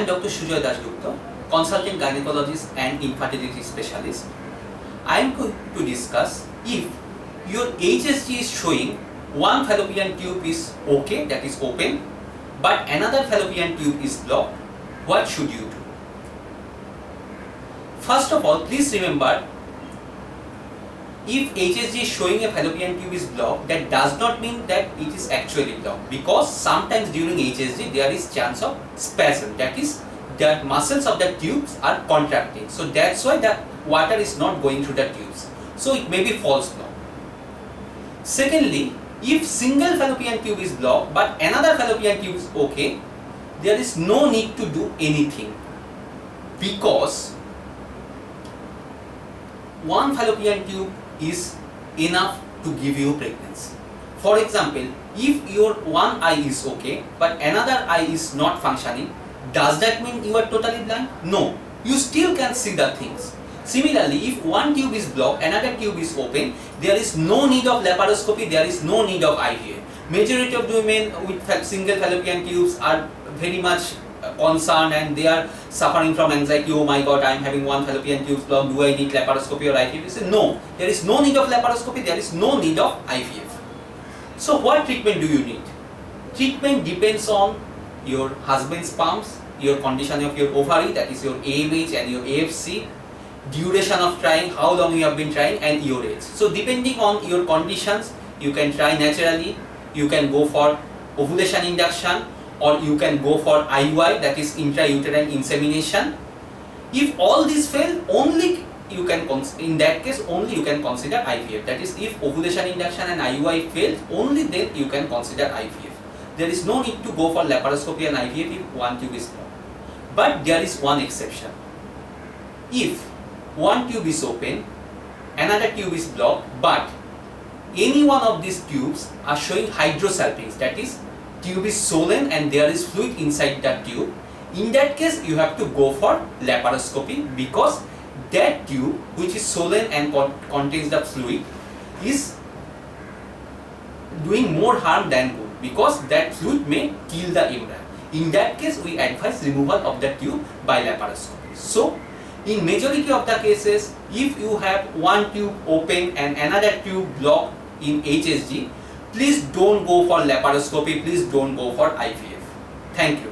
am Dr. Sujoy Dasgupta, consultant gynecologist and infertility specialist. I am going to discuss if your HSG is showing one fallopian tube is okay, that is open, but another fallopian tube is blocked, what should you do? First of all, please remember, if HSG is showing a fallopian tube is blocked, that does not mean that it is actually blocked, because sometimes during HSG there is chance of spasm, that is the muscles of the tubes are contracting, so that's why the water is not going through the tubes, so it may be false block. Secondly, if single fallopian tube is blocked but another fallopian tube is okay, there is no need to do anything, because one fallopian tube is enough to give you pregnancy. For example, if your one eye is okay but another eye is not functioning, does that mean you are totally blind? No, you still can see the things. Similarly, if one tube is blocked, another tube is open, there is no need of laparoscopy, there is no need of IVF. Majority of the women with single fallopian tubes are very much concerned and they are suffering from anxiety. Oh my god, I am having one fallopian tube blocked, do I need laparoscopy or IVF? You say no, there is no need of laparoscopy, there is no need of IVF. So what treatment do you need? Treatment depends on your husband's pumps, your condition of your ovary, that is your AMH and your AFC, duration of trying, how long you have been trying, and your age. So depending on your conditions, you can try naturally, you can go for ovulation induction, or you can go for IUI, that is intrauterine insemination. If all these fail, only you can, in that case only you can consider IVF, that is if ovulation induction and IUI fails, only then you can consider IVF. There is no need to go for laparoscopy and IVF if one tube is blocked. But there is one exception. If one tube is open, another tube is blocked, but any one of these tubes are showing hydrosalpinx, that is tube is swollen and there is fluid inside the tube, in that case you have to go for laparoscopy, because that tube which is swollen and contains the fluid is doing more harm than good, because that fluid may kill the embryo. In that case we advise removal of the tube by laparoscopy. So in majority of the cases, if you have one tube open and another tube blocked in HSG, please don't go for laparoscopy, please don't go for IVF. Thank you.